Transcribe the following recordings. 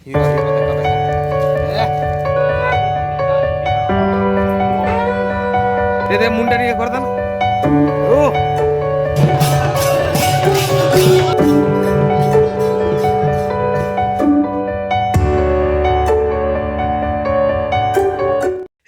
हिरो हिरो देखो देखो दे मुंडा टिके करदन ओ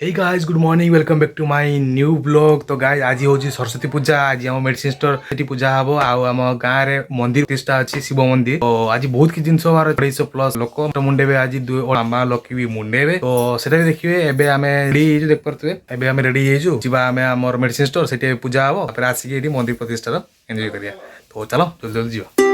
hey guys good morning welcome back to my new blog. तो गाइस आज होची सरस्वती पूजा। आज हम मेडिसिन स्टोर सेठी पूजा हबो आउ हम गाँ रे मंदिर प्रतिष्ठा अछि शिव मंदिर। तो आज बहुत कि जिंस हमार 250 प्लस लोक मुंडेबे आज मामा लकी भी मुंडेबे। तो सेटा भी देखिबे। एबे हमें रेडी देख परतबे। एबे हमें रेडी हेजु जिबा हमें हमर मेडिसिन स्टोर सेठी पूजा हबो फिर आसी एठी मंदिर प्रतिष्ठा रो एन्जॉय करिया। तो चलो जल्दी जल्दी जिबा।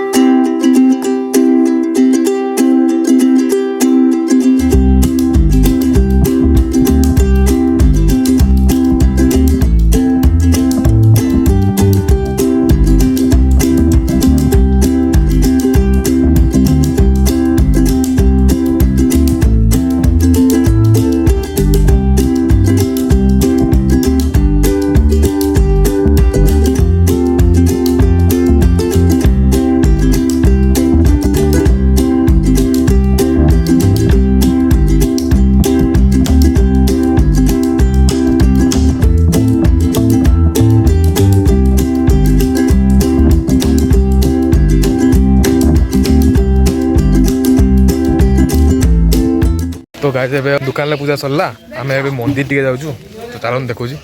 तो गाइस एबे दुकान ले पूजा सरला आमे एबे मंदिर टिके जाउछु। तो चलन देखो जी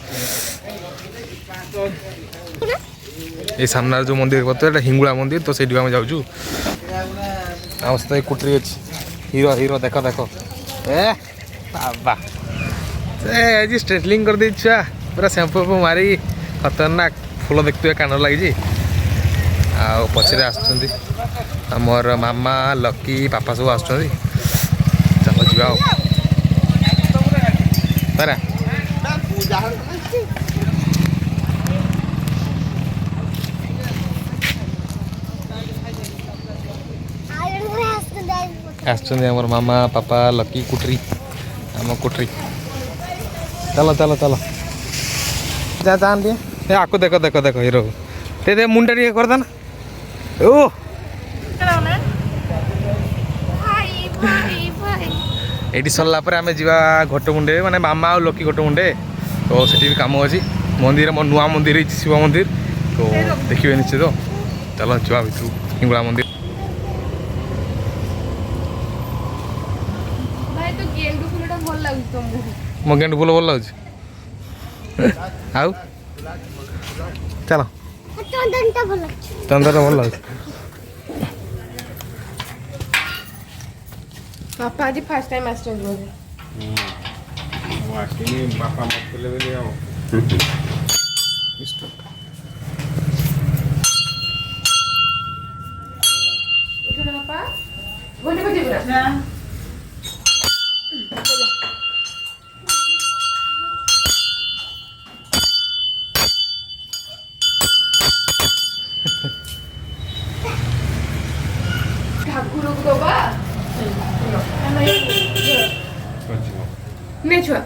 ए सामने जो मंदिर कहते एटा हिंगुला मंदिर। तो सेठी आमे जाउछु। अवस्था एक कुटरी अछि हीरो हीरो देखो देखो ए बाबा ए जी स्ट्रेटलिंग कर दै छा पूरा शैम्पू को मारी खतरनाक फूल देखते कान लागि जी। आ पछरे आछथि हमर मामा लकी पापा सब आछथि। चलो जाओ तारा आछथि हमर मामा पापा लकी कुटरी हम कुटरी। चलो चलो चलो जा जान दिए ए आको देखो देखो देखो हीरो ते दे मुंडा टिके कर दन ओ एटी सरला पर आमे जीवा घट मुंडे माने मामा और लकी घट मुंडे। तो सेठी भी काम अछि मंदिर मो नुआ मंदिर है शिव मंदिर। तो देखिबे निश्चित। तो चलो जुआ भितु हिंगुला मंदिर। भाई तो गेंडू फूलटा भल लागु तुमको मो गेंडू फूल भल लागु आउ चलो चंदनटा भल लागु चंदनटा भल लागु। पापा आज फर्स्ट टाइम आस्टन बोले वो आके पापा मत बोले बोले आओ उठो ना पापा गोली बजे पूरा ना ठाकुर को बा नहीं छुआ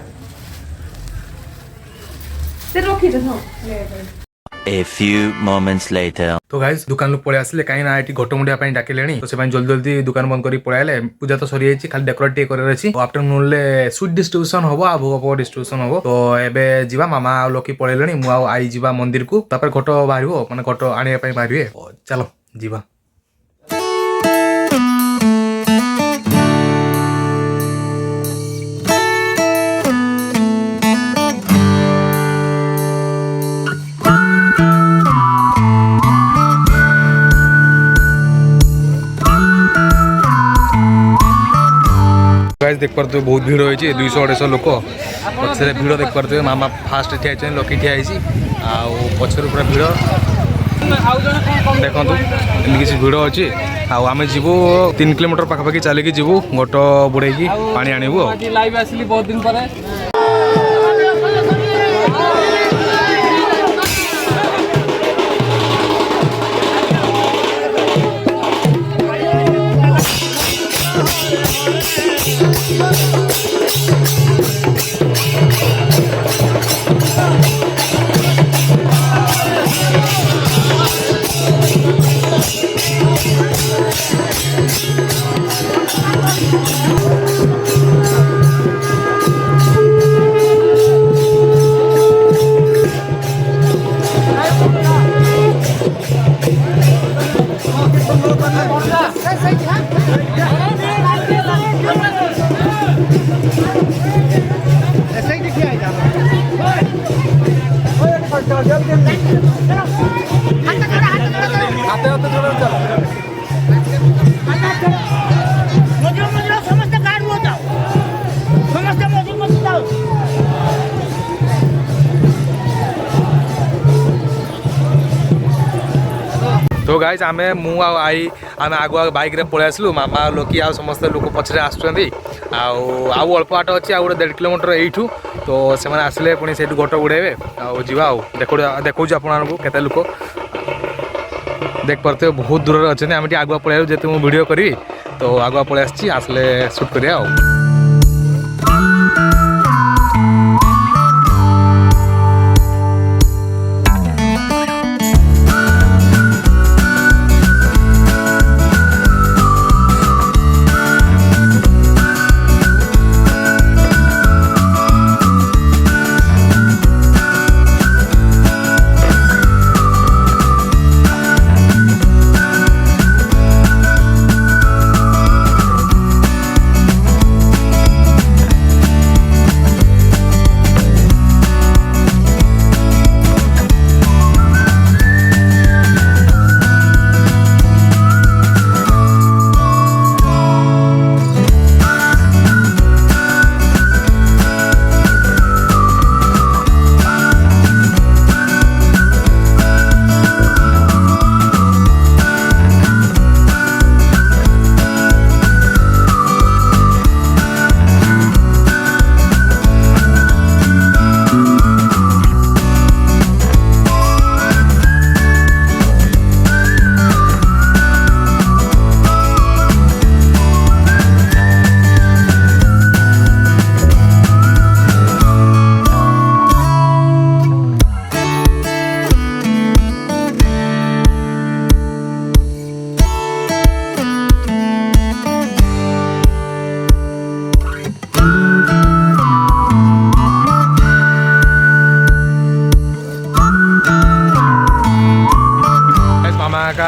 ते रोकी दे हो। A few moments later. तो गाइस दुकान लोग पळे आसले काई ना एटी घोटो मुंडिया पई डाकेलेनी। तो से पई जल्दी जल्दी दुकान बंद करी पळाइले। पूजा तो सरी जायछि खाली डेकोरेट टे करे अछि। आफ्टरनून ले स्वीट डिस्ट्रीब्यूशन होबो आ भोग डिस्ट्रीब्यूशन होबो। तो एबे जीवा मामा आ लोकी पळेलेनी मु आ आई जीवा मंदिर को तापर घोटो बाहरिबो माने घोटो आनिया पई बाहरिबे। चलो जीवा। गाइस देख पारते बहुत भीड़ होइछि 200 250 लोक पछरे भीड़ देख पारते मामा फास्ट ठिया छै लकी ठिया आइछि आ पछरे पूरा भीड़ देखंतु एमि किछि भीड़ अछि। आ आमे जीवो 3 किलोमीटर पाखा पाखी चली के जीवो गोटो बुड़े की पानी आनिबो। आज लाइव आसली बहुत दिन पर ହାତେ ହାତେ ଯୋଡ଼ ଚାଲ। ମଝିରେ ମଝିରେ ସମସ୍ତେ ଗାଡ଼ି ଯାଉ ସମସ୍ତେ ମଝିରେ ମଝିରେ ଯାଉ। तो गाइज आमे मु आई आमे आगुआ बाइक रे पळै आसलु मामा लोकी आ समस्त लोक पछरे आछुंदी आउ अल्प बाट अछि आ गोटे 1.5 किलोमीटर एठू तो से माने आसले पुणी सेठू गोट उड़ेबे आ जीवा आ देखौ आपको केते लोक देख पारते बहुत दूर अच्छे आम आगुआ पळै जेते मु वीडियो करी तो आगुआ पळै आछि आसले शूट करिया आ।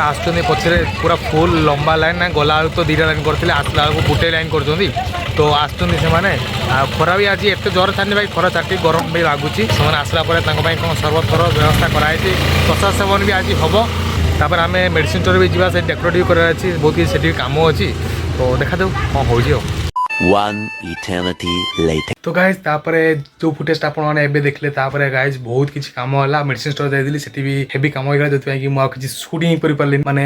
आसुँच पछरे पूरा फुल लंबा लाइन ना गला तो 2टा लाइन करते आसला गोटे लाइन कर तो आसुँच से खरा भी आज एत जोर छानी भाई खरा चाटी गरम भी लगुच से आसला कौन सर्वतर व्यवस्था कराई प्रसाद सेवन भी आज हम तापर आम मेडिसिन स्टोर भी जावा से डेकोरेटिव करार बहुत किसी कम अच्छी तो देखा दो कौन हो। One eternity later. तो गाइज तापरे जो फुटेज आप देखले तापरे गाइज बहुत किसी काम है मेडिसिन स्टोर जाइली से भी हेवी काम होगा जो कि मुझे सुट ही कर पारे माने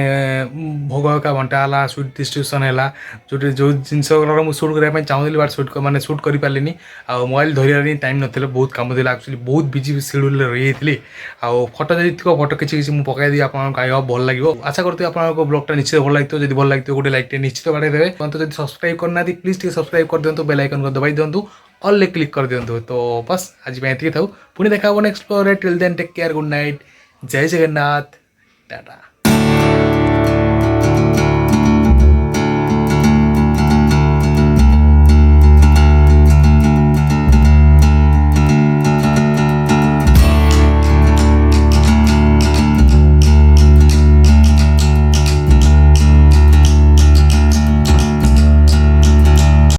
भोग का बंटा सुट डिस्ट्रीब्यूशन है जो जो जिन सुट करने चाहूली बट सुट मैंने सुट कर पारे आ मोबाइल धरने टाइम ना बहुत काम था एक्चुअली बहुत बिजी शेड्यूल रही थी आ फटो जब थो फटो किसी मुझे पकई दी आप भल लगे आशा करते आपको ब्लॉगटा निश्चित भल लगे जब भल लगे गोटे लाइक निश्चित बाड़े देवे तो जब सब्सक्राइब करना प्लीज सब्सक्राइब कर दिखाँ बेल आइकन को दबाई दिंतु ऑल क्लिक कर दिंतु तो बस आज ये था पुणी देखा next floor till then take care good night जय जगन्नाथ टाटा।